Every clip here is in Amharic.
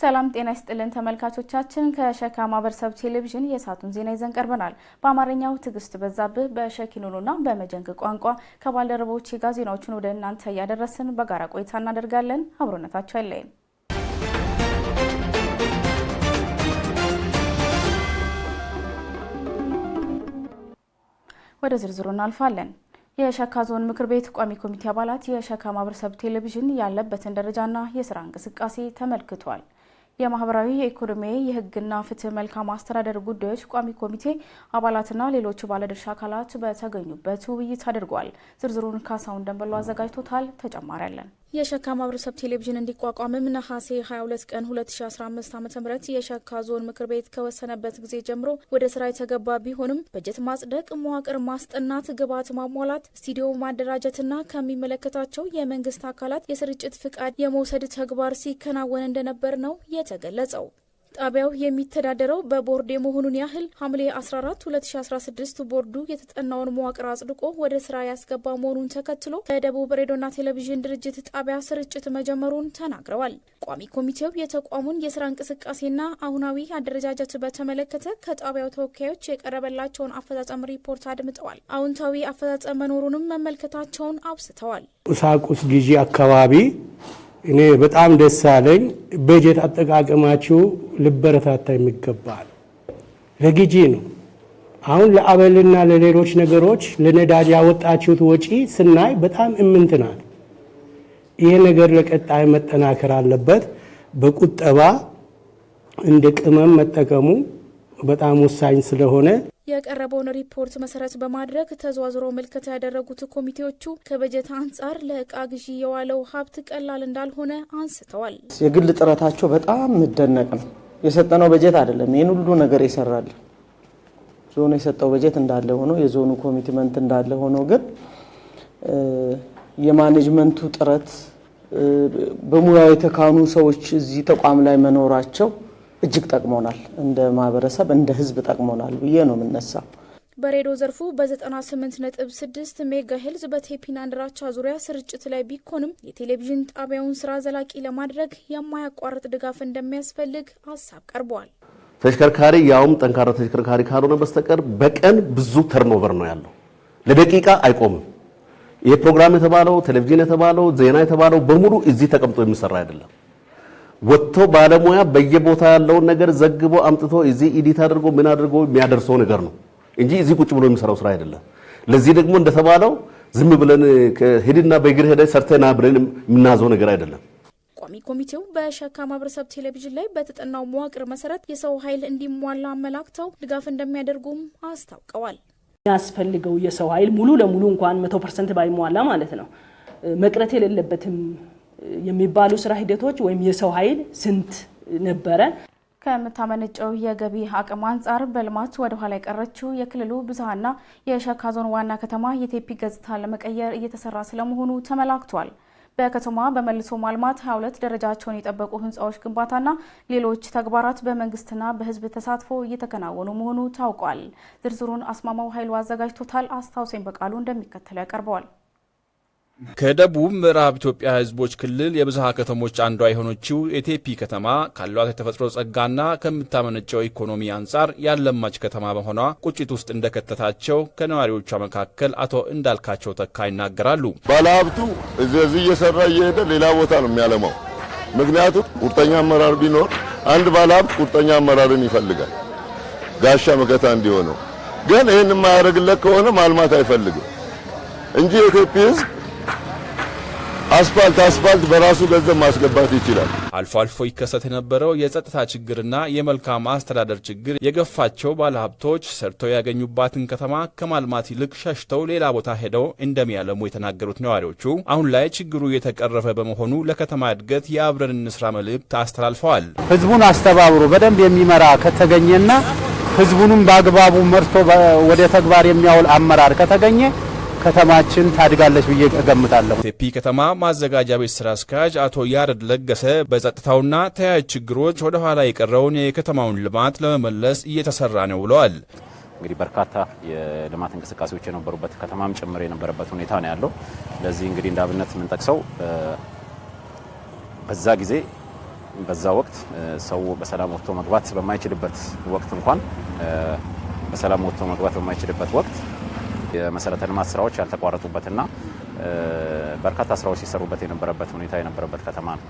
ሰላም ጤና ይስጥልን ተመልካቾቻችን ከሸካ ማህበረሰብ ቴሌቪዥን የሳቱን ዜና ይዘን ቀርበናል። በአማርኛው ትግስት በዛብህ በሸኪኑና በመጀንግ ቋንቋ ከባልደረቦች ጋዜናዎችን ወደ እናንተ ያደረስን በጋራ ቆይታ እናደርጋለን። አብሮነታችሁ አይለየን። ወደ ዝርዝሩ እናልፋለን። የሸካ ዞን ምክር ቤት ቋሚ ኮሚቴ አባላት የሸካ ማህበረሰብ ቴሌቪዥን ያለበትን ደረጃና የሥራ እንቅስቃሴ ተመልክቷል። የማህበራዊ የኢኮኖሚ የህግና ፍትህ መልካም አስተዳደር ጉዳዮች ቋሚ ኮሚቴ አባላትና ሌሎች ባለድርሻ አካላት በተገኙበት ውይይት አድርጓል። ዝርዝሩን ካሳውን ደንበሎ አዘጋጅቶታል። ተጨማሪ አለን። የሸካ ማህበረሰብ ቴሌቪዥን እንዲቋቋምም ነሐሴ 22 ቀን 2015 ዓ.ም የሸካ ዞን ምክር ቤት ከወሰነበት ጊዜ ጀምሮ ወደ ስራ የተገባ ቢሆንም በጀት ማጽደቅ፣ መዋቅር ማስጠናት፣ ግብዓት ማሟላት፣ ስቱዲዮ ማደራጀትና ከሚመለከታቸው የመንግስት አካላት የስርጭት ፍቃድ የመውሰድ ተግባር ሲከናወን እንደነበር ነው የተገለጸው። ጣቢያው የሚተዳደረው በቦርድ የመሆኑን ያህል ሐምሌ 14 2016 ቦርዱ የተጠናውን መዋቅር አጽድቆ ወደ ስራ ያስገባ መሆኑን ተከትሎ ከደቡብ ሬዲዮና ቴሌቪዥን ድርጅት ጣቢያ ስርጭት መጀመሩን ተናግረዋል። ቋሚ ኮሚቴው የተቋሙን የስራ እንቅስቃሴና አሁናዊ አደረጃጀት በተመለከተ ከጣቢያው ተወካዮች የቀረበላቸውን አፈጻጸም ሪፖርት አድምጠዋል። አዎንታዊ አፈጻጸም መኖሩንም መመልከታቸውን አብስተዋል። ቁሳቁስ ግዢ አካባቢ እኔ በጣም ደስ አለኝ። በጀት አጠቃቀማችሁ ልበረታታ የሚገባል ለግዢ ነው። አሁን ለአበልና ለሌሎች ነገሮች ለነዳጅ ያወጣችሁት ወጪ ስናይ በጣም እምንትናል። ይሄ ነገር ለቀጣይ መጠናከር አለበት። በቁጠባ እንደ ቅመም መጠቀሙ በጣም ወሳኝ ስለሆነ የቀረበውን ሪፖርት መሰረት በማድረግ ተዘዋዝረው ምልከታ ያደረጉት ኮሚቴዎቹ ከበጀት አንጻር ለእቃ ግዢ የዋለው ሀብት ቀላል እንዳልሆነ አንስተዋል። የግል ጥረታቸው በጣም መደነቅ ነው። የሰጠነው በጀት አይደለም ይሄን ሁሉ ነገር ይሰራል። ዞኑ የሰጠው በጀት እንዳለ ሆኖ የዞኑ ኮሚትመንት እንዳለ ሆኖ ግን የማኔጅመንቱ ጥረት በሙያው የተካኑ ሰዎች እዚህ ተቋም ላይ መኖራቸው እጅግ ጠቅሞናል። እንደ ማህበረሰብ እንደ ህዝብ ጠቅሞናል ብዬ ነው የምነሳው። በሬዲዮ ዘርፉ በ98.6 ሜጋ ሄልዝ በቴፒና አንድራቻ ዙሪያ ስርጭት ላይ ቢኮንም የቴሌቪዥን ጣቢያውን ስራ ዘላቂ ለማድረግ የማያቋርጥ ድጋፍ እንደሚያስፈልግ ሀሳብ ቀርቧል። ተሽከርካሪ ያውም ጠንካራ ተሽከርካሪ ካልሆነ በስተቀር በቀን ብዙ ተርኖቨር ነው ያለው። ለደቂቃ አይቆምም። ይሄ ፕሮግራም የተባለው ቴሌቪዥን የተባለው ዜና የተባለው በሙሉ እዚህ ተቀምጦ የሚሰራ አይደለም። ወጥቶ ባለሙያ በየቦታ ያለውን ነገር ዘግቦ አምጥቶ እዚህ ኤዲት አድርጎ ምን አድርጎ የሚያደርሰው ነገር ነው እንጂ እዚህ ቁጭ ብሎ የሚሰራው ስራ አይደለም። ለዚህ ደግሞ እንደተባለው ዝም ብለን ሄድና በእግር ሄደ ሰርተና ብለን የምናዘው ነገር አይደለም። ቋሚ ኮሚቴው በሸካ ማህበረሰብ ቴሌቪዥን ላይ በተጠናው መዋቅር መሰረት የሰው ኃይል እንዲሟላ አመላክተው ድጋፍ እንደሚያደርጉም አስታውቀዋል። ያስፈልገው የሰው ኃይል ሙሉ ለሙሉ እንኳን 100% ባይሟላ ማለት ነው መቅረት የሌለበትም የሚባሉ ስራ ሂደቶች ወይም የሰው ኃይል ስንት ነበረ? ከምታመነጨው የገቢ አቅም አንጻር በልማት ወደ ኋላ የቀረችው የክልሉ ብዝሃና የሸካ ዞን ዋና ከተማ የቴፒ ገጽታ ለመቀየር እየተሰራ ስለመሆኑ ተመላክቷል። በከተማ በመልሶ ማልማት 22 ደረጃቸውን የጠበቁ ህንጻዎች ግንባታና ሌሎች ተግባራት በመንግስትና በህዝብ ተሳትፎ እየተከናወኑ መሆኑ ታውቋል። ዝርዝሩን አስማማው ኃይሉ አዘጋጅቶታል። አስታውሰኝ በቃሉ እንደሚከተለው ያቀርበዋል። ከደቡብ ምዕራብ ኢትዮጵያ ህዝቦች ክልል የብዝሃ ከተሞች አንዷ የሆነችው የቴፒ ከተማ ካሏት የተፈጥሮ ጸጋና ከምታመነጨው ኢኮኖሚ አንጻር ያለማች ከተማ በመሆኗ ቁጭት ውስጥ እንደከተታቸው ከነዋሪዎቿ መካከል አቶ እንዳልካቸው ተካ ይናገራሉ። ባለሀብቱ እዚህ እየሰራ እየሄደ ሌላ ቦታ ነው የሚያለማው። ምክንያቱም ቁርጠኛ አመራር ቢኖር አንድ ባለሀብት ቁርጠኛ አመራርን ይፈልጋል ጋሻ መከታ እንዲሆነው። ግን ይህን የማያደርግለት ከሆነ ማልማት አይፈልግም እንጂ የኢትዮጵያ ህዝብ አስፋልት በራሱ ገንዘብ ማስገባት ይችላል። አልፎ አልፎ ይከሰት የነበረው የጸጥታ ችግርና የመልካም አስተዳደር ችግር የገፋቸው ባለሀብቶች ሰርተው ያገኙባትን ከተማ ከማልማት ይልቅ ሸሽተው ሌላ ቦታ ሄደው እንደሚያለሙ የተናገሩት ነዋሪዎቹ አሁን ላይ ችግሩ የተቀረፈ በመሆኑ ለከተማ እድገት የአብረን እንስራ መልእክት አስተላልፈዋል። ህዝቡን አስተባብሮ በደንብ የሚመራ ከተገኘና ህዝቡንም በአግባቡ መርቶ ወደ ተግባር የሚያውል አመራር ከተገኘ ከተማችን ታድጋለች ብዬ እገምታለሁ። ቴፒ ከተማ ማዘጋጃ ቤት ስራ አስኪያጅ አቶ ያረድ ለገሰ በጸጥታውና ተያያዥ ችግሮች ወደ ኋላ የቀረውን የከተማውን ልማት ለመመለስ እየተሰራ ነው ብለዋል። እንግዲህ በርካታ የልማት እንቅስቃሴዎች የነበሩበት ከተማም ጭምር የነበረበት ሁኔታ ነው ያለው። ለዚህ እንግዲህ እንዳብነት የምንጠቅሰው በዛ ጊዜ በዛ ወቅት ሰው በሰላም ወጥቶ መግባት በማይችልበት ወቅት እንኳን በሰላም ወጥቶ መግባት በማይችልበት ወቅት የመሰረተ ልማት ስራዎች ያልተቋረጡበትና በርካታ ስራዎች ሲሰሩበት የነበረበት ሁኔታ የነበረበት ከተማ ነው።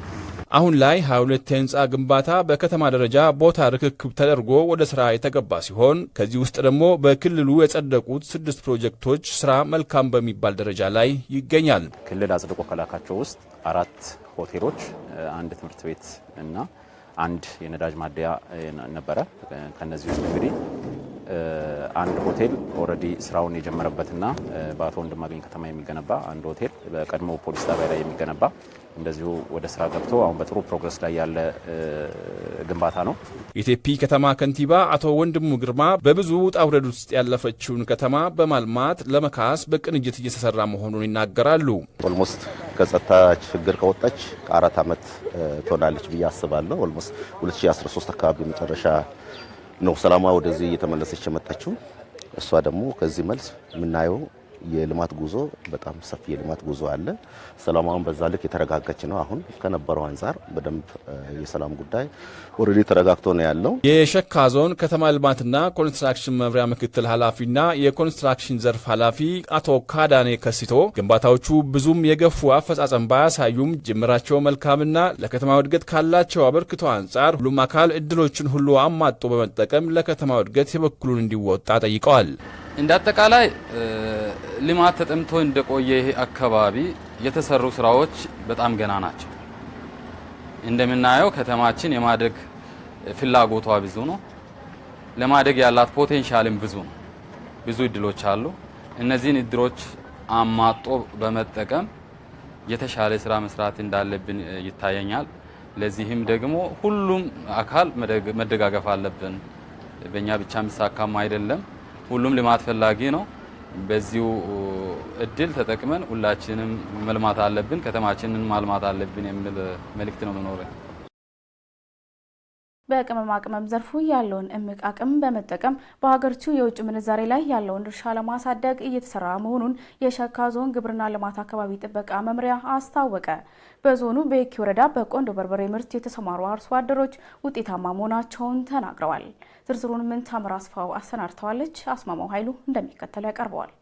አሁን ላይ 22 የህንፃ ግንባታ በከተማ ደረጃ ቦታ ርክክብ ተደርጎ ወደ ስራ የተገባ ሲሆን ከዚህ ውስጥ ደግሞ በክልሉ የጸደቁት 6 ፕሮጀክቶች ስራ መልካም በሚባል ደረጃ ላይ ይገኛል። ክልል አጽድቆ ከላካቸው ውስጥ 4 ሆቴሎች፣ 1 ትምህርት ቤት እና 1 የነዳጅ ማደያ ነበረ። ከነዚህ ውስጥ እንግዲህ አንድ ሆቴል ኦልሬዲ ስራውን የጀመረበትና በአቶ ወንድማገኝ ከተማ የሚገነባ አንድ ሆቴል በቀድሞ ፖሊስ ጣቢያ ላይ የሚገነባ እንደዚሁ ወደ ስራ ገብቶ አሁን በጥሩ ፕሮግረስ ላይ ያለ ግንባታ ነው። የቴፒ ከተማ ከንቲባ አቶ ወንድሙ ግርማ በብዙ ውጣ ውረድ ውስጥ ያለፈችውን ከተማ በማልማት ለመካስ በቅንጅት እየተሰራ መሆኑን ይናገራሉ። ኦልሞስት ከጸጥታ ችግር ከወጣች 4 ዓመት ትሆናለች ብዬ አስባለሁ። ኦልሞስት 2013 አካባቢ መጨረሻ ነው ሰላማ ወደዚህ እየተመለሰች የመጣችው። እሷ ደግሞ ከዚህ መልስ የምናየው የልማት ጉዞ በጣም ሰፊ የልማት ጉዞ አለ። ሰላማውን በዛ ልክ የተረጋጋች ነው። አሁን ከነበረው አንፃር በደንብ የሰላም ጉዳይ ኦሬዲ ተረጋግቶ ነው ያለው። የሸካ ዞን ከተማ ልማትና ኮንስትራክሽን መምሪያ ምክትል ኃላፊና የኮንስትራክሽን ዘርፍ ኃላፊ አቶ ካዳኔ ከሲቶ ግንባታዎቹ ብዙም የገፉ አፈጻጸም ባያሳዩም ጅምራቸው መልካምና ለከተማው እድገት ካላቸው አበርክቶ አንጻር ሁሉም አካል እድሎችን ሁሉ አማጦ በመጠቀም ለከተማው እድገት የበኩሉን እንዲወጣ ጠይቀዋል። እንደ አጠቃላይ ልማት ተጠምቶ እንደቆየ ይሄ አካባቢ የተሰሩ ስራዎች በጣም ገና ናቸው። እንደምናየው ከተማችን የማደግ ፍላጎቷ ብዙ ነው። ለማደግ ያላት ፖቴንሻልም ብዙ ነው። ብዙ እድሎች አሉ። እነዚህን እድሎች አማጦ በመጠቀም የተሻለ ስራ መስራት እንዳለብን ይታየኛል። ለዚህም ደግሞ ሁሉም አካል መደጋገፍ አለብን። በእኛ ብቻ የሚሳካም አይደለም። ሁሉም ልማት ፈላጊ ነው። በዚሁ እድል ተጠቅመን ሁላችንም መልማት አለብን፣ ከተማችንን ማልማት አለብን የሚል መልእክት ነው የምኖረው። በቅመማ ቅመም ዘርፉ ያለውን እምቅ አቅም በመጠቀም በሀገሪቱ የውጭ ምንዛሬ ላይ ያለውን ድርሻ ለማሳደግ እየተሰራ መሆኑን የሸካ ዞን ግብርና ልማት አካባቢ ጥበቃ መምሪያ አስታወቀ። በዞኑ በየኪ ወረዳ በቆንዶ በርበሬ ምርት የተሰማሩ አርሶ አደሮች ውጤታማ መሆናቸውን ተናግረዋል። ዝርዝሩን ምንታምር አስፋው አሰናድተዋለች። አስማማው ኃይሉ እንደሚከተለው ያቀርበዋል።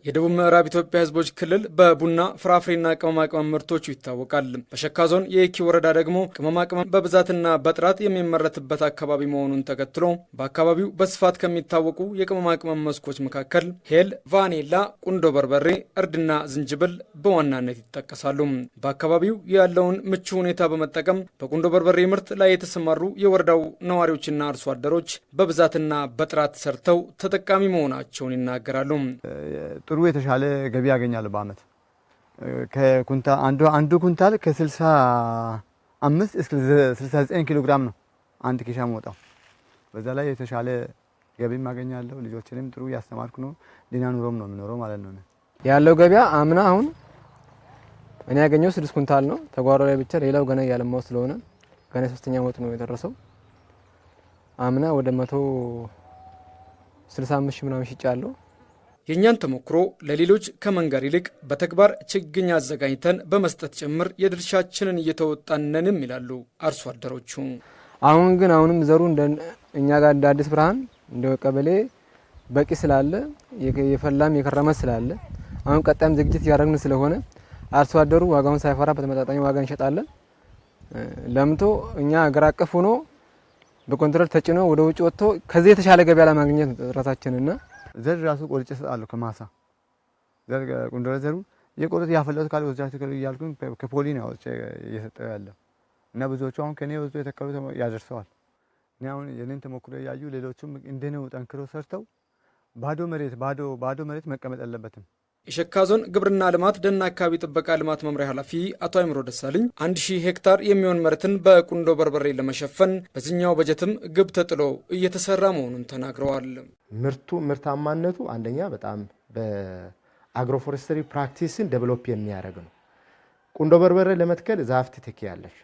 የደቡብ ምዕራብ ኢትዮጵያ ሕዝቦች ክልል በቡና ፍራፍሬና ቅመማ ቅመም ምርቶቹ ይታወቃል። በሸካ ዞን የየኪ ወረዳ ደግሞ ቅመማ ቅመም በብዛትና በጥራት የሚመረትበት አካባቢ መሆኑን ተከትሎ በአካባቢው በስፋት ከሚታወቁ የቅመማ ቅመም መስኮች መካከል ሄል፣ ቫኔላ፣ ቁንዶ በርበሬ፣ እርድና ዝንጅብል በዋናነት ይጠቀሳሉ። በአካባቢው ያለውን ምቹ ሁኔታ በመጠቀም በቁንዶ በርበሬ ምርት ላይ የተሰማሩ የወረዳው ነዋሪዎችና አርሶ አደሮች በብዛትና በጥራት ሰርተው ተጠቃሚ መሆናቸውን ይናገራሉ። ጥሩ የተሻለ ገቢ ያገኛል። በአመት አንዱ ኩንታል ከ65 እስከ 69 ኪሎ ግራም ነው አንድ ኪሻ መውጣው። በዛ ላይ የተሻለ ገቢ ማገኛለሁ። ልጆችንም ጥሩ ያስተማርኩ ነው። ዲና ኑሮም ነው የምኖረው ማለት ነው። ያለው ገበያ አምና አሁን እኔ ያገኘው 6 ኩንታል ነው ተጓሮ ላይ ብቻ። ሌላው ገና ያለማው ስለሆነ ገና 3ኛ ወጥ ነው የደረሰው። አምና ወደ 165 ሺህ ምናምን ሽጫለሁ። የእኛን ተሞክሮ ለሌሎች ከመንገር ይልቅ በተግባር ችግኝ አዘጋጅተን በመስጠት ጭምር የድርሻችንን እየተወጣነንም ይላሉ አርሶ አደሮቹ። አሁንም ዘሩ እኛ ጋር እንደ አዲስ ብርሃን እንደ ቀበሌ በቂ ስላለ የፈላም የከረመ ስላለ አሁን ቀጣይም ዝግጅት ያደረግን ስለሆነ አርሶ አደሩ ዋጋውን ሳይፈራ በተመጣጣኝ ዋጋ እንሸጣለን። ለምቶ እኛ አገር አቀፍ ሆኖ በኮንትሮል ተጭኖ ወደ ውጭ ወጥቶ ከዚህ የተሻለ ገበያ ለማግኘት ጥረታችንና ዘር ራሱ ቆርጬ እሰጣለሁ ከማሳ ዘር ቁንዶ ዘሩ የቆረጥ ያፈለጡ ካለ ወዛች ያልኩኝ ከፖሊ ነው እየሰጠው ያለው እና ብዙዎቹ አሁን ከኔ ወዝዶ የተከሉ ያደርሰዋል። እኔ አሁን የኔን ተሞክሮ ያዩ ሌሎችም እንደኔው ጠንክረው ሰርተው ባዶ መሬት መቀመጥ የለበትም። የሸካ ዞን ግብርና ልማት ደን አካባቢ ጥበቃ ልማት መምሪያ ኃላፊ አቶ አይምሮ ደሳለኝ 1000 ሄክታር የሚሆን መሬትን በቁንዶ በርበሬ ለመሸፈን በዚህኛው በጀትም ግብ ተጥሎ እየተሰራ መሆኑን ተናግረዋል። ምርታማነቱ አንደኛ በጣም በአግሮፎሬስትሪ ፕራክቲስን ዴቨሎፕ የሚያደርግ ነው። ቁንዶ በርበሬ ለመትከል ዛፍ ትተክያለሽ፣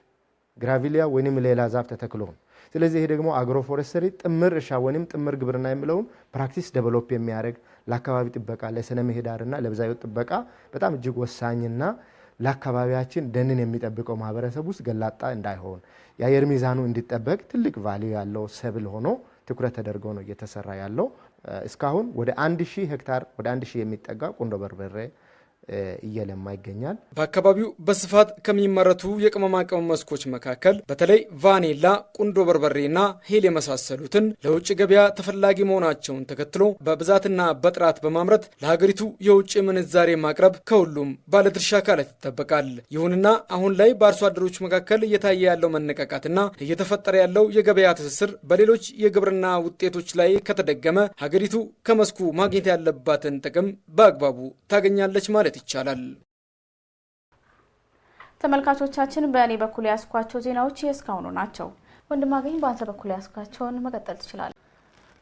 ግራቪሊያ ወይንም ሌላ ዛፍ ተተክሎ ነው። ስለዚህ ይሄ ደግሞ አግሮፎሬስትሪ ጥምር እርሻ ወይንም ጥምር ግብርና የሚለውን ፕራክቲስ ዴቨሎፕ የሚያደርግ ለአካባቢ ጥበቃ ለስነ ምህዳርና ለብዝሃ ሕይወት ጥበቃ በጣም እጅግ ወሳኝና ለአካባቢያችን ደንን የሚጠብቀው ማህበረሰብ ውስጥ ገላጣ እንዳይሆን የአየር ሚዛኑ እንዲጠበቅ ትልቅ ቫልዩ ያለው ሰብል ሆኖ ትኩረት ተደርጎ ነው እየተሰራ ያለው። እስካሁን ወደ 1000 ሄክታር ወደ 1000 የሚጠጋ ቁንዶ በርበሬ እየለማ ይገኛል። በአካባቢው በስፋት ከሚመረቱ የቅመማ ቅመም መስኮች መካከል በተለይ ቫኒላ፣ ቁንዶ በርበሬና ሄል የመሳሰሉትን ለውጭ ገበያ ተፈላጊ መሆናቸውን ተከትሎ በብዛትና በጥራት በማምረት ለሀገሪቱ የውጭ ምንዛሬ ማቅረብ ከሁሉም ባለድርሻ አካላት ይጠበቃል። ይሁንና አሁን ላይ በአርሶ አደሮች መካከል እየታየ ያለው መነቃቃትና እየተፈጠረ ያለው የገበያ ትስስር በሌሎች የግብርና ውጤቶች ላይ ከተደገመ ሀገሪቱ ከመስኩ ማግኘት ያለባትን ጥቅም በአግባቡ ታገኛለች ማለት ይቻላል። ተመልካቾቻችን በእኔ በኩል ያስኳቸው ዜናዎች እስካሁኑ ናቸው። ወንድማገኝ በአንተ በኩል ያስኳቸውን መቀጠል ትችላለህ።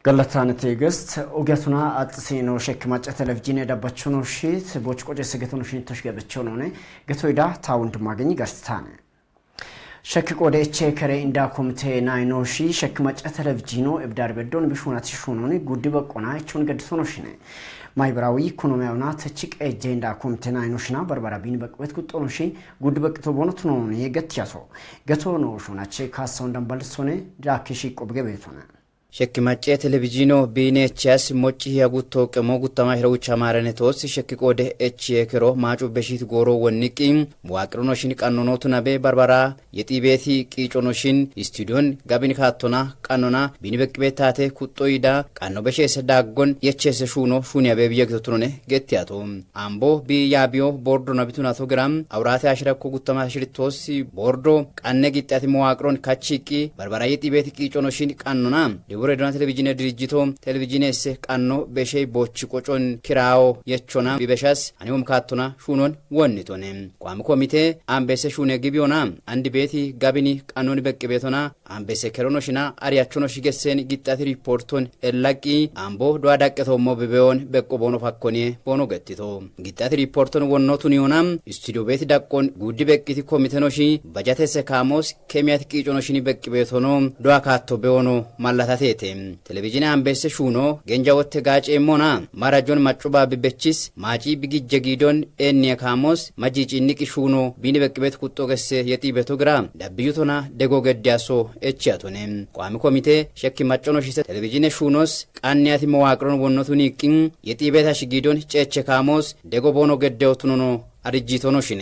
ገለታን ትዕግስት ኦገቱና አጥሲኖ ሸክማጨ ቴሌቪዥን የዳባቸው ነው ሺት ቦች ቆጨ ሰገተኑ ሺት ተሽገበቸው ነው ነ ገቶይዳ ታው ወንድማገኝ ገርታነ ሸክ ቆደ ቼከሬ እንዳ ኮሚቴ ናይኖሺ ሸክማጨ ቴሌቪዥኑ እብዳር በዶን ቢሹናት ሹኖኒ ጉዲ በቆና እቹን ገድሶ ነው ሺነ ማይብራዊ ኢኮኖሚያውና ተችቀ ኤጀንዳ ኮሚቴና አይኖሽና በርበራ ቢን በቅበት ቁጥሩንሺ ጉድ በቅቶ ቦኖት ነው የገትያሶ ገቶ ነው ሹናቼ ካሳው እንደምባልሶነ ዳክሺ ቆብገበቱና ሸክማጨ ቴሌቪዥኑ ቢኔቻስ ሞጪ ያጉቶ ቀሞ ጉተማ ህሮች አማረነ ተወስ ሸክቆደ ኤች የክሮ ማጩ በሺት ጎሮ ወንቂ ዋቅሮኖሽን ቀኖኖቱ ነቤ በርበራ የጢቤቲ ቂጮኖሽን ስቱዲዮን ጋቢንካቶና ቀኖና ቢንበቅቤታቴ ኩጦይዳ ቀኖ በሸሰ ዳጎን የቸሰ ሹኖ ሹኒያ በብየክቶቱነ ገትያቶ አምቦ ቢያቢዮ ቦርዶ ነቢቱናቶ ግራም አውራቴ አሽረኮ ጉተማ ሽልቶስ ቦርዶ ቀነ ጊጣቲ መዋቅሮን ካቺቂ በርበራ የጢቤቲ ቂጮኖሽን ቀኖና የወረዳና ቴሌቪዥን ድርጅቶ ቴሌቪዥን እስ ቀኖ በሸይ ቦች ቆጮን ኪራኦ የቾና ቢበሻስ አኒውም ካቶና ሹኖን ወንቶነ ቋም ኮሚቴ አምበሰ ሹነ ግቢዮና አንድ ቤቲ ጋቢኒ ቀኖን በቅቤቶና አምበሰ ከሮኖሽና አሪያቾኖሽ ገሰን ጊጣት ሪፖርቶን እላቂ አምቦ ዷዳቀቶሞ በበዮን በቆቦኖ ፋኮኔ ቦኖ ገትቶ ጊጣት ሪፖርቶን ወኖቱን ይሆና ስቱዲዮ ቤት ዳቆን ጉዲ በቅቲ ኮሚቴኖሺ በጃተሰ ካሞስ ከሚያት ቂጮኖሽኒ በቅቤቶኖ ዷካቶ በዮኖ ማላታቴ ቴሌቪዥን አምበሰ ሹኖ ገንጃወት ጋጬ ሞና ማራጆን ማጩባ ቢበቺስ ማጪ ቢግጀጊዶን ኤኒያ ካሞስ ማጂጪ ንቂ ሹኖ ቢኒ በቅቤት ቁጦ ገሰ የጢቤቶ ግራ ዳብዩቶና ደጎ ገዳሶ እቻቶኔ ቋሚ ኮሚቴ ሸኪ ማጮኖሽ ቴሌቪዥን ሹኖስ ቃንያቲ መዋቅሮን ወኖቱን ይቅን የጢቤታ ሽጊዶን ጨቸ ካሞስ ደጎ ቦኖ ገዳውቱኖ አርጂቶኖ ሽኔ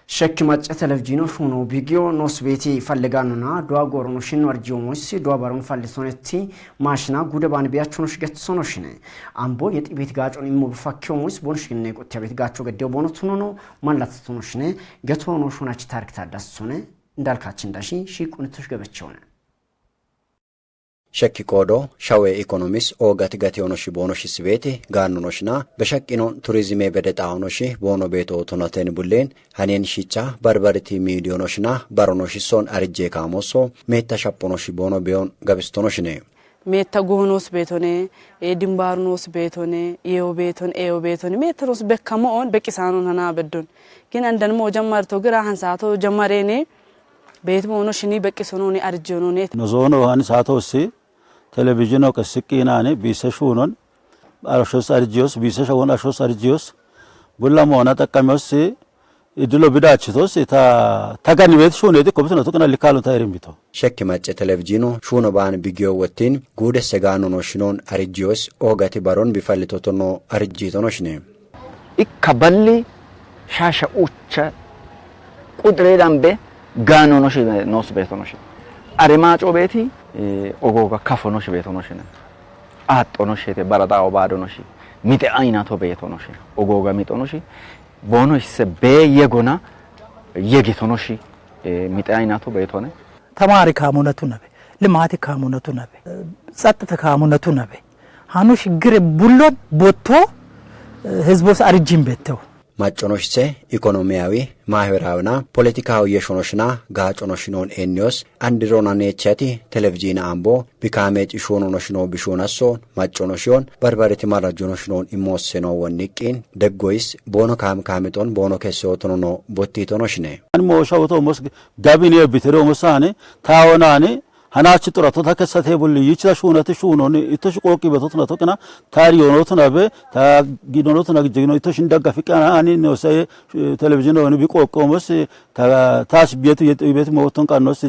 ሸክማጨ ቴሌቪዥኑ ሹኖ ቢጊዮ ኖስ ቤቲ ፈልጋኑና ዷ ጎሮኖሽን ወርጂዮሞስ ዷ ባሩን ፈልሶነቲ ማሽና ጉደባን ቢያቾኖሽ ገትሶኖሽነ አምቦ የጢቤት ጋጮን ኢሞብፋኪዮሞስ ቦንሽነ ቆጥያ ቤት ጋቾ ገደው ቦኖቱኖ ነው ማላተቶኖሽነ ገቶኖ ሹናች ታሪክ ታዳስሶነ እንዳልካችን ዳሺ ሺቁንቶሽ ገበቸውነ ሸኪ ቆዶ ሻዌ ኢኮኖሚስ ኦጋት ጋቴዮኖሽ ቦኖሽ ስቤቴ ጋኑኖሽና በሸቂኖን ቱሪዝሜ በደጣውኖሽ ቦኖ ቤቶ ቶናቴን ቡሌን ሀኔን ሺቻ በርበርቲ ሚሊዮኖሽና ባሮኖሽ ሶን አርጄ ካሞሶ ሜታ ሻፖኖሽ ቦኖ ቢዮን ጋብስቶኖሽኔ ሜታ ጎኖስ ቤቶኔ ኤዲምባርኖስ ቤቶኔ ኤዮ ቤቶኔ ሜትሮስ በከሞን በቂሳኖን ሀና በዶን ግን አንደንሞ ጀማርቶ ግራ ሀንሳቶ ጀማሬኔ ቤት ቦኖሽኒ በቂሶኖኒ አርጄኖኔ ኖዞኖ ሀንሳቶሲ ቴሌቪዥኑ ከስቂናኔ ቢሰሹኖን አርሾስ አርጂዮስ ቢሰሹን አርሾስ አርጂዮስ ቡላሞና ተቀመስ ኢድሎ ቢዳችቶስ ታጋኒ ቤት ሹኔ ዲኮብት ነው ተቀና ሊካሉ ታይሪምቢቶ ሸክማጨ ቴሌቪዥኑ ሹኖ ባን ቢጊዮ ወቲን ጉደ ሰጋኖኖ ሽኖን አርጂዮስ ኦጋቲ ባሮን ቢፈልቶቶኖ አርጂቶኖሽኔ ኢካባሊ ሻሻ ኡቻ ቁድሬ ዳምቤ ጋኖኖሽ ኖስ ቤቶኖሽ አሪማጮ ቤቲ ኦጎጋ ካፎኖሽ ቤቶኖሽ ነ አጦኖሽ የተ ባራዳው ባዶኖሽ ሚጤ አይናቶ ቤቶኖሽ ኦጎጋ ሚጦኖሽ ቦኖሽ በየጎና የጌቶኖሽ ሚጤ አይናቶ ቤቶነ ተማሪ ካሙነቱ ነበ ልማት ካሙነቱ ነበ ጸጥታ ካሙነቱ ነበ ሃኑሽ ግር ቡሎ ቦቶ ህዝቦስ አርጂም ቤተው ማጮኖሽሴ ኢኮኖሚያዊ ማህበራዊና ፖለቲካዊ የሾኖሽና ጋጮኖሽኖን ኤኒዮስ አንድሮናኔቻቲ ቴሌቪዥን አምቦ ቢካሜጭ ሾኖኖሽኖ ቢሾናሶ ማጮኖሽዮን በርበሬቲ ማራጆኖሽኖን ኢሞሴኖ ወንቂን ደጎይስ ቦኖ ካምካሚቶን ቦኖ ከሶቶኖ ቦቲቶኖሽኔ አንሞ ሻውቶ ሞስ ጋቢኔ ቢትሮ ሙሳኔ ታውናኔ hanachi xurato takasate bulli yichira shunati shunon itosh qoqi betot nato kana tariyonot nabe ta gidonot nagjigno itosh indaga fikana ani no say television on bi qoqomos ta tas bet moton qanos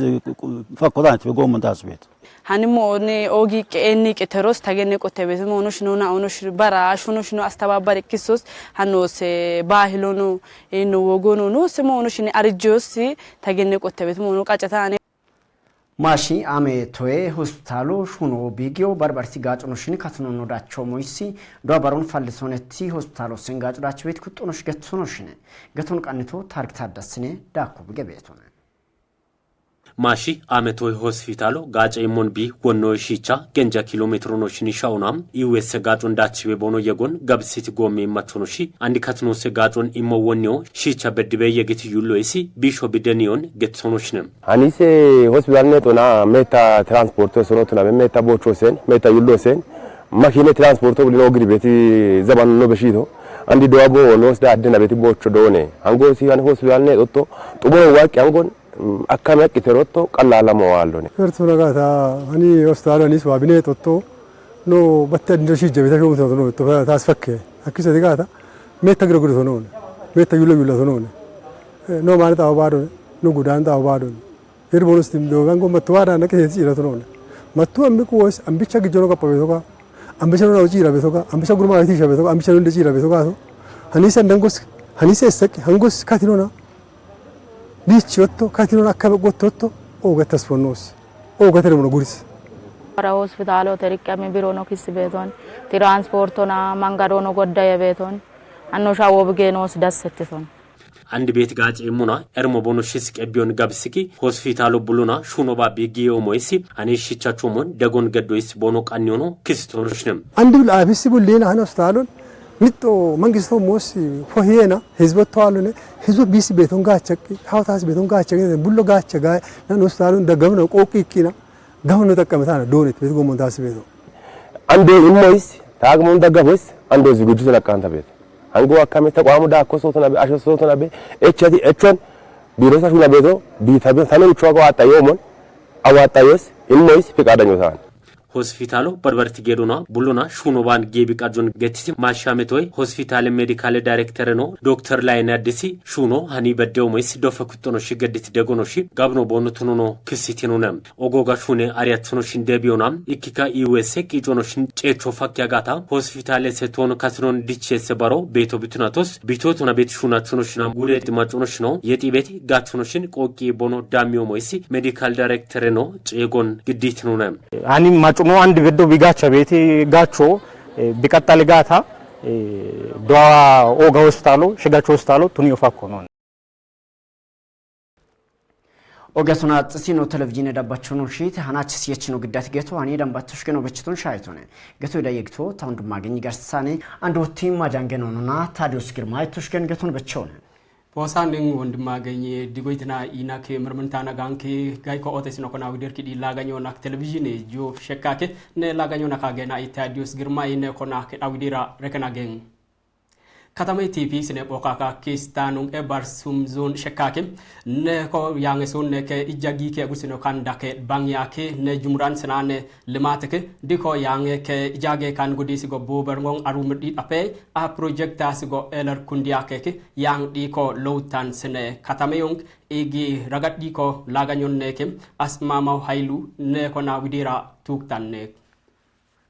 fakodan begom tas bet hanimo ne ogi qenni qeteros tagenne qotebet monosh nona onosh bara shunosh no astababar kisos hanos bahilono eno wogono no semonosh ne arjos tagenne qotebet mono qacata ማሺ አሜቶዬ ሆስፒታሉ ሹኖ ቢጊዮ በርበርቲ ጋጭኖሽን ካትኖኖ ዳቸው ሞይሲ ዶባሮን ፈልሶነቲ ሆስፒታሉ ሲንጋጭ ዳች ቤት ኩጥኖሽ ገትሶኖሽነ ገቶን ቀንቶ ታሪክ ታደስኔ ዳኩ በገቤቶነ ማሺ አሜቶዬ ሆስፒታሉ ጋጨይሞን ቢ ወኖ ሺቻ ገንጃ ኪሎሜትሮኖሽን ይሻውናም ኢዌስ ጋጭን ዳች ቤቦኖ የጎን ገብሲቲ ጎሜ ማቾኖሺ አንዲ ካትኖስ ጋጭን ኢሞወኒዮ ሺቻ በድበ የግት ዩሎይሲ ቢሾ ቢደኒዮን ገትሶኖሽንም አኒሴ ሆስፒታል ነቶና ሜታ ትራንስፖርት ሶኖቱና ሜታ ቦቾሴን ሜታ ዩሎሴን ማኪኔ ትራንስፖርት ብሎ ግሪ ቤት ዘባን ነው በሺቶ አንዲ ዶአቦ ኖስዳ አደና ቤት ቦቾ ዶኔ አንጎሲ ያን ሆስፒታል ነቶ ጡቦ ዋቂ አንጎን akkame qiterotto qallala mawallone erto ragata ani ostalo anis wabine totto no batte indoshi jebita shomu tono to tasfakke akise digata metta gro gro tono metta yulo tono no mane ta obado no gudan ta obado er bonus tim do gango matwara na ke ira tono matu ambiku was ambicha gijono ka pabesoka ambicha no uchi ira besoka ambicha gurma ati shabe besoka ambicha no ndechi ira besoka hanisa ndangos hanisa sak hangos katinona Dichiotto katino akkabe gottotto oga tasfonnos oga termono guris para hospitalo terikame birono kisbeton transportona mangadono goddaye beton anno shawo bgenos dassetton አንድ ቤት ጋጭ ሙና ኤርሞ ቦኖሽስ ቀቢዮን ጋብስኪ ሆስፒታሉ ቡሉና ሹኖባ ቢጊዮ ሞይሲ አኔሽቻቹሞን ደጎን ገዶይስ ቦኖ ቃኒዮኖ ክስቶኖሽንም አንድ ብል አብሲ ቡሌና ሆስፒታሉን ንጦ መንግስቱ ሞስ ፎሄና ህዝቦት አሉነ ህዝብ ቢስ ቤቱን ጋቸቅ ሀውታስ ቤቱን ጋቸቅ ቡሎ ጋቸጋ ነን ሆስፒታሉን ደገም ነው ቆቂቂና ጋውን ተቀመጣ ነው ዶኔት ቤት ጎሞን ታስ ቤቱ አንዱ ኢሞይስ ታግሞን ደገቦስ አንዱ ዝግጁ ተለካንተ ቤት አንጎ አካሜ ተቋሙ ዳኮሶተና አሸሶተና ኤችቲ ኤችን ቢሮሳሹና ቤቶ ቢታበ ታነው ቾጎ አጣዮሞን አዋጣዮስ ኢሞይስ ፍቃደኞታን ሆስፒታሉ በርበርቲ ጌዱና ቡሉና ሹኖባን ጌቢ ቃጆን ገቲሲ ማሻሜቶይ ሆስፒታል ሜዲካል ዳይሬክተር ነው ዶክተር ላይና አዲሲ ሹኖ ሃኒ በደው ሞይስ ዶፈኩቶኖ ሽገዲት ደጎኖሺ ጋብኖ ቦኑቱኖ ነው ክሲቲኑነ ኦጎጋ ሹኔ አሪያቱኖሽ እንደቢዮና ኢኪካ ኢዌስ ቂጆኖሽን ጨቾ ፈክያጋታ ሆስፒታል ሰቶን ካትኖን ዲቼስ ባሮ ቤቶ ቢቱናቶስ ቢቶቱና ቤት ሹናቹኖሽና ጉሌት ማጩኖሽ ነው የጢቤት ጋቹኖሽን ቆቂ ቦኖ ዳሚዮ ሞይስ ሜዲካል ዳይሬክተር ነው ጨጎን ግዲትኑነ ሃኒ mo and veddo bigacha beti gacho bikatal gata doa oga hospitalo shigacho hospitalo tunio fakko non ogasuna tsino television dabacho no shit hanach siyechino gdat geto ani dambaቶሽ ገኖ በችቶን ሻይቶነ ገቶ ዳይግቶ ታውንድ ማገኝ ጋርሳኔ አንድ ቲም ማጃንገኖና ታዲዮስ ግርማ አይቶሽ ገን ገቶን በቸውነ Posaning wondimaganye digoitina inake mermentana ganke gai ko otes no kona wider kidi laganyo nak television jo shekake ne laganyo nakagena itadius girma ine kona ke awidira rekana geng Katame TV sine bokaka kistanung ebarsum zone shekake ne ko yangesun ne ke ijagi ke gusino kanda ke bangyake ne jumran senane limateke diko yange ke ijage kan gudisi go boberngong arumdi ape a project asigo eler kundiake ke yang diko lowtan sine katame yung igi ragat diko laganyon ne ke asmama hailu ne kona widira tuktan ne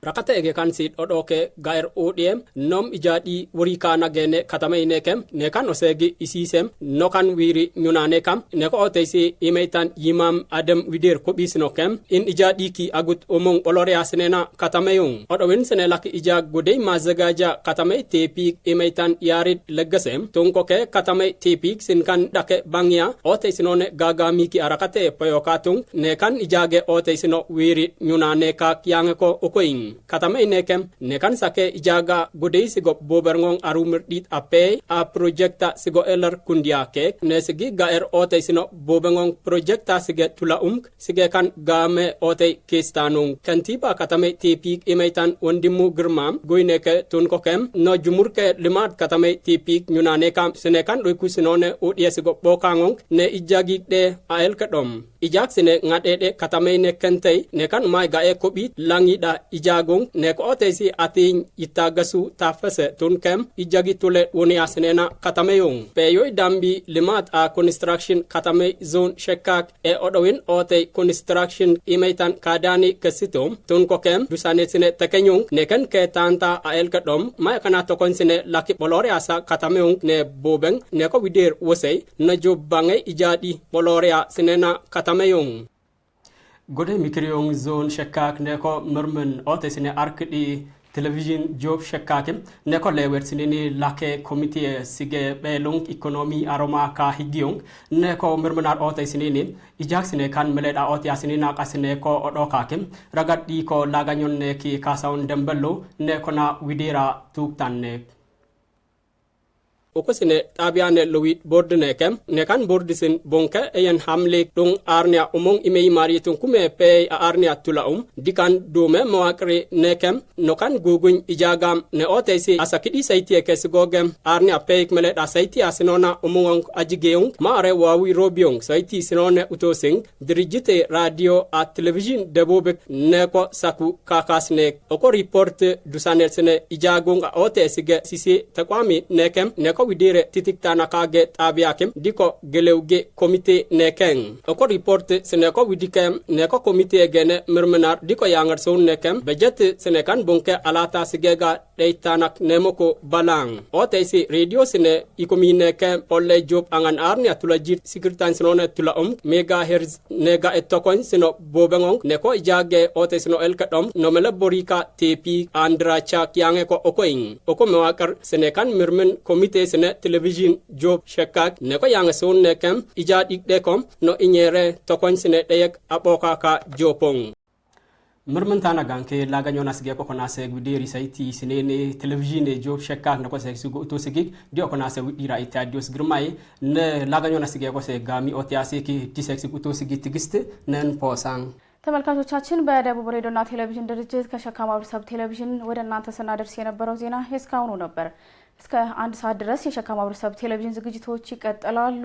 rakata ege kan sit odoke gair odm nom ijadi wori kana gene katame nekem ne kan osegi isisem no kan wiri nyunane kam ne ko otesi imeitan yimam adam widir ko bisnokem in ijadi ki agut omong olore asnena katame yung odowin sene lak ijag godey mazagaja katame tepi imeitan yarid legasem tonko ke katame tepi sin kan dake bangya otesi none gagami ki arakate payokatung ne kan ijage otesi no wiri nyunane ka yang ko okoing katame nekem nekan sake ijaga godei sigo boberngong arumirdit ape a projekta sigo eler kundia kek ne sigi gaer ote sino boberngong projekta sige tula sige kan game ote kestanung kantiba katame tipik imaitan wandimu girmam goineke tunkokem no jumurke limat katame tipik nyunane kam senekan doiku sinone odie sigo bokangong ne ijagi de ael kadom ijak sine ngadede katame ne kentei ne kan mai gae kobi langida ijagong ne ko ote si atin itagasu tafase tunkem ijagi tule woni asenena katame yong peyo dambi limat a construction katame zone shekak e odowin ote construction imaitan kadani kesitom tunkokem dusane sine takenyong ne kan ke tanta ael kadom mai kana to konsine laki bolore asa katameung ne bobeng ne ko wider wosei na jobbange ijadi bolore sinena katameung gode mikriyong zone shekak ne ko murmen ote sine arkdi television job shekakem ne ko lewer sinini lake committee sige belong economy aroma ka higiong ne ko murmenar ote sinini ijak sine kan meleda ote asinina kasine ko odokakem ragadi ko laganyon ne ki kasaun dembello ne ko na widera tuktan ne okosine tabiane lowit bordne kem ne kan bordisin bonke eyen hamle dong arnia umong imei mari tun kume pe arnia tulaum dikan dome moakre ne kem no kan gugun ijagam ne otesi asakidi saiti kesgogem arnia pe mele da saiti asinona umong ajigeung mare wawi robiong saiti sinone utosing dirigite radio at television debobek ne ko saku kakasne oko report dusaner sene ijagung otesi ge sisi takwami ne kem ne ko widire titikta nakage tabiakem diko gelewge komite neken oko report seneko widikem neko komite gene mermenar diko yangar son nekem budget senekan bonke alata sigega deitanak nemoko balang otesi radio sene ikomine kem olle job angan arni atula jit sikirtan senone tula megahertz nega etokon seno bobengong neko ijage otesi no elkadom nomela borika tepi andracha kyange ko okoing oko mewakar senekan mermen komite sene television job shekak ne ko yang son ne kem ijadi de kom no inyere to konsine deyek aboka ka jopong mermentana ganke laganyo nasge ko konase guderi saiti sinene television job shekak ne ko se sugo to sigik dio konase widira itadios girmay ne laganyo nasge ko se gami otiasi ki disex to sigit tigiste nen posang ተመልካቾቻችን በደቡብ ሬዲዮና ቴሌቪዥን ድርጅት ከሸካ ማህበረሰብ ቴሌቪዥን ወደ እናንተ ስናደርስ የነበረው ዜና እስካሁኑ ነበር። እስከ 1 ሰዓት ድረስ የሸካ ማህበረሰብ ቴሌቪዥን ዝግጅቶች ይቀጥላሉ።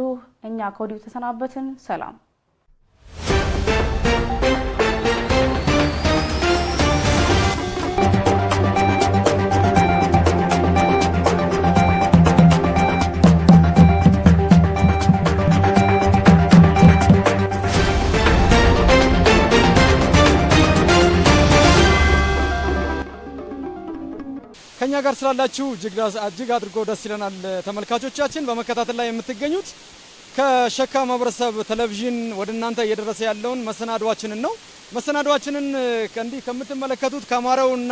እኛ ከወዲሁ ተሰናበትን። ሰላም። ከኛ ጋር ስላላችሁ እጅግ አድርጎ ደስ ይለናል። ተመልካቾቻችን በመከታተል ላይ የምትገኙት ከሸካ ማህበረሰብ ቴሌቪዥን ወደ እናንተ እየደረሰ ያለውን መሰናዷችንን ነው። መሰናዷችንን እንዲህ ከምትመለከቱት ከማራውና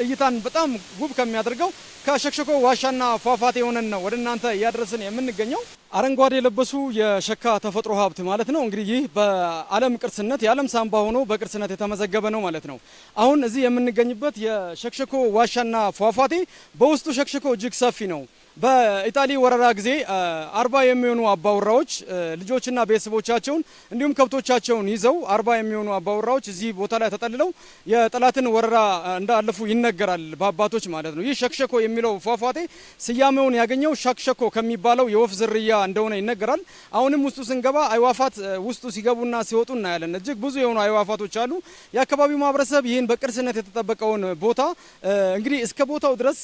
እይታን በጣም ውብ ከሚያደርገው ከሸክሸኮ ዋሻና ፏፏቴ ሆነን ነው ወደ እናንተ እያደረስን የምንገኘው። አረንጓዴ የለበሱ የሸካ ተፈጥሮ ሀብት ማለት ነው። እንግዲህ ይህ በዓለም ቅርስነት የዓለም ሳምባ ሆኖ በቅርስነት የተመዘገበ ነው ማለት ነው። አሁን እዚህ የምንገኝበት የሸክሸኮ ዋሻና ፏፏቴ በውስጡ ሸክሸኮ እጅግ ሰፊ ነው። በኢጣሊ ወረራ ጊዜ 40 የሚሆኑ አባወራዎች ልጆችና ቤተሰቦቻቸውን እንዲሁም ከብቶቻቸውን ይዘው 40 የሚሆኑ አባወራዎች እዚህ ቦታ ላይ ተጠልለው የጠላትን ወረራ እንዳለፉ ይነገራል በአባቶች ማለት ነው። ይህ ሸክሸኮ የሚለው ፏፏቴ ስያሜውን ያገኘው ሸክሸኮ ከሚባለው የወፍ ዝርያ እንደሆነ ይነገራል። አሁንም ውስጡ ስንገባ አይዋፋት ውስጡ ሲገቡና ሲወጡ እናያለን። እጅግ ብዙ የሆኑ አይዋፋቶች አሉ። የአካባቢው ማህበረሰብ ይህን በቅርስነት የተጠበቀውን ቦታ እንግዲህ እስከ ቦታው ድረስ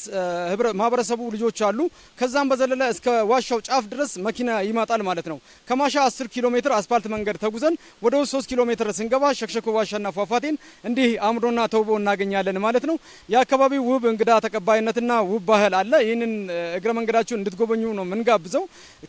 ማህበረሰቡ ልጆች አሉ። ከዛም በዘለለ እስከ ዋሻው ጫፍ ድረስ መኪና ይማጣል ማለት ነው። ከማሻ 10 ኪሎ ሜትር አስፋልት መንገድ ተጉዘን ወደ 3 ኪሎ ሜትር ስንገባ ሸክሸኮ ዋሻና ፏፏቴን እንዲህ አምሮና ተውቦ እናገኛለን ማለት ነው። የአካባቢው ውብ እንግዳ ተቀባይነትና ውብ ባህል አለ። ይህንን እግረ መንገዳችሁን እንድትጎበኙ ነው ምንጋብዘው።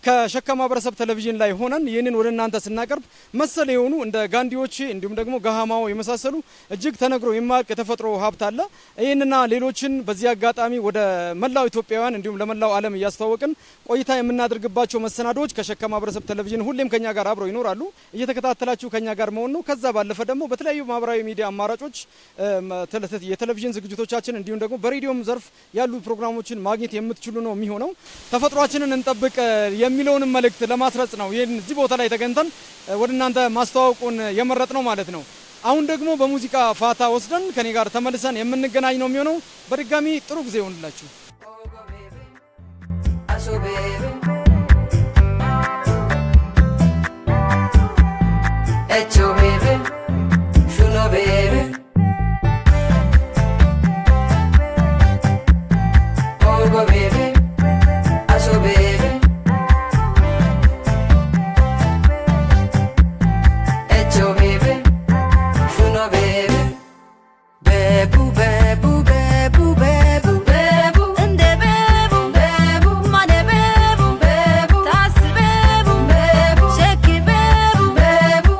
ከሸካ ማህበረሰብ ቴሌቪዥን ላይ ሆነን ይህንን ወደ እናንተ ስናቀርብ መሰል የሆኑ እንደ ጋንዲዎች እንዲሁም ደግሞ ጋሃማው የመሳሰሉ እጅግ ተነግሮ የማያልቅ የተፈጥሮ ሀብት አለ። ይህንና ሌሎችን በዚህ አጋጣሚ ወደ መላው ኢትዮጵያውያን እንዲሁም ለመላው ዓለም እያስተዋወቅን ቆይታ የምናደርግባቸው መሰናዶዎች ከሸካ ማህበረሰብ ቴሌቪዥን ሁሌም ከኛ ጋር አብረው ይኖራሉ። እየተከታተላችሁ ከኛ ጋር መሆን ነው። ከዛ ባለፈ ደግሞ በተለያዩ ማህበራዊ ሚዲያ አማራጮች የቴሌቪዥን ዝግጅቶቻችን እንዲሁም ደግሞ በሬዲዮም ዘርፍ ያሉ ፕሮግራሞችን ማግኘት የምትችሉ ነው የሚሆነው። ተፈጥሯችንን እንጠብቅ የሚለውን መልእክት ለማስረጽ ነው ይህን እዚህ ቦታ ላይ ተገኝተን ወደ እናንተ ማስተዋወቁን የመረጥ ነው ማለት ነው። አሁን ደግሞ በሙዚቃ ፋታ ወስደን ከኔ ጋር ተመልሰን የምንገናኝ ነው የሚሆነው። በድጋሚ ጥሩ ጊዜ ይሁንላችሁ። Echo baby, Shuno baby, Ogo baby, Asho baby, Echo baby, Shuno baby, Bebu bebu bebu bebu bebu, ende bebu bebu, mane bebu bebu, tas bebu bebu, sheki bebu bebu.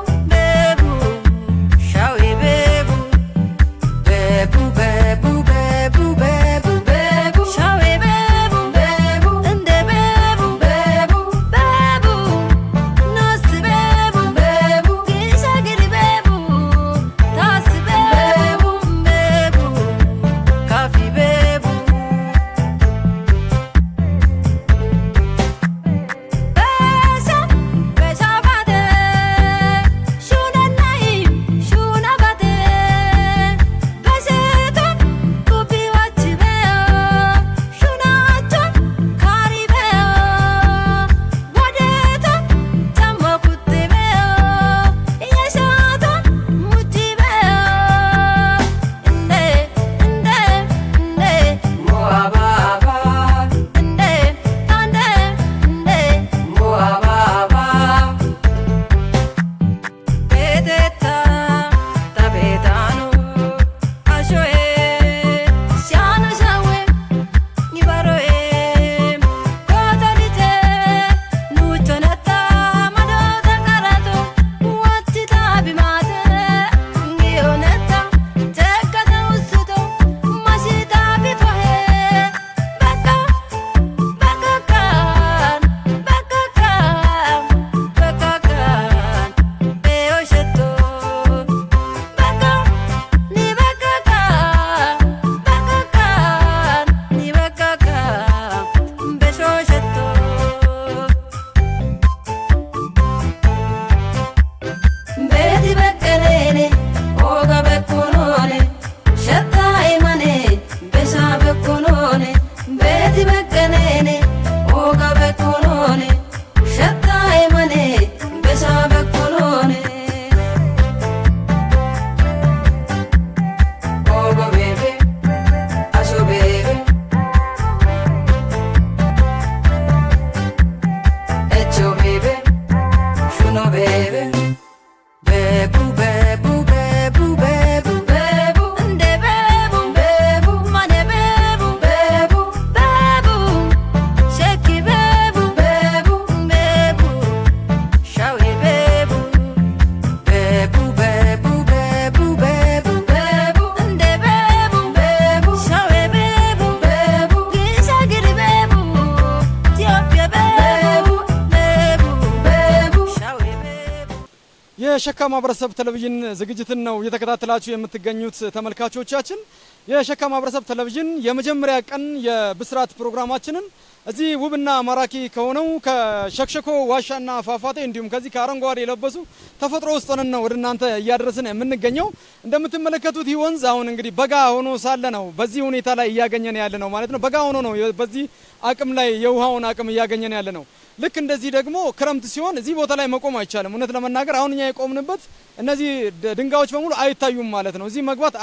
የሸካ ማህበረሰብ ቴሌቪዥን ዝግጅትን ነው እየተከታተላችሁ የምትገኙት ተመልካቾቻችን። የሸካ ማህበረሰብ ቴሌቪዥን የመጀመሪያ ቀን የብስራት ፕሮግራማችንን እዚህ ውብና ማራኪ ከሆነው ከሸክሸኮ ዋሻና ፏፏቴ እንዲሁም ከዚህ ከአረንጓዴ የለበሱ ተፈጥሮ ውስጥ ሆነን ነው ወደ እናንተ እያደረስን የምንገኘው። እንደምትመለከቱት ይህ ወንዝ አሁን እንግዲህ በጋ ሆኖ ሳለ ነው በዚህ ሁኔታ ላይ እያገኘን ያለ ነው ማለት ነው። በጋ ሆኖ ነው በዚህ አቅም ላይ የውሃውን አቅም እያገኘን ያለ ነው። ልክ እንደዚህ ደግሞ ክረምት ሲሆን እዚህ ቦታ ላይ መቆም አይቻልም። እውነት ለመናገር አሁን እኛ የቆምንበት እነዚህ ድንጋዮች በሙሉ አይታዩም ማለት ነው። እዚህ መግባት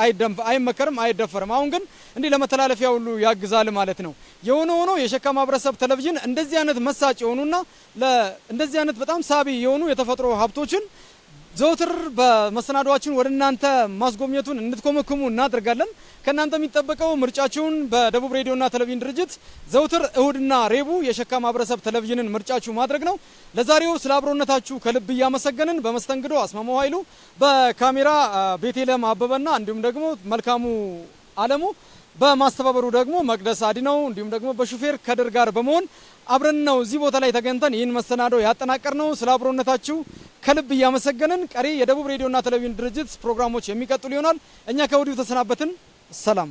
አይመከርም፣ አይደፈርም። አሁን ግን እንዲህ ለመተላለፊያ ሁሉ ያግዛል ማለት ነው። የሆነ ሆኖ የሸካ ማህበረሰብ ቴሌቪዥን እንደዚህ አይነት መሳጭ የሆኑና እንደዚህ አይነት በጣም ሳቢ የሆኑ የተፈጥሮ ሀብቶችን ዘውትር በመሰናዷችን ወደ እናንተ ማስጎብኘቱን እንድትኮመክሙ እናደርጋለን። ከእናንተ የሚጠበቀው ምርጫችሁን በደቡብ ሬዲዮና ቴሌቪዥን ድርጅት ዘውትር እሁድና ሬቡ የሸካ ማህበረሰብ ቴሌቪዥንን ምርጫችሁ ማድረግ ነው። ለዛሬው ስለ አብሮነታችሁ ከልብ እያመሰገንን በመስተንግዶ አስማማው ኃይሉ፣ በካሜራ ቤቴለም አበበና እንዲሁም ደግሞ መልካሙ አለሙ፣ በማስተባበሩ ደግሞ መቅደስ አዲነው እንዲሁም ደግሞ በሹፌር ከድር ጋር በመሆን አብረን ነው እዚህ ቦታ ላይ ተገኝተን ይህን መሰናዶ ያጠናቀርነው። ስለ አብሮነታችሁ ከልብ እያመሰገንን ቀሪ የደቡብ ሬዲዮና ቴሌቪዥን ድርጅት ፕሮግራሞች የሚቀጥሉ ይሆናል። እኛ ከወዲሁ ተሰናበትን። ሰላም።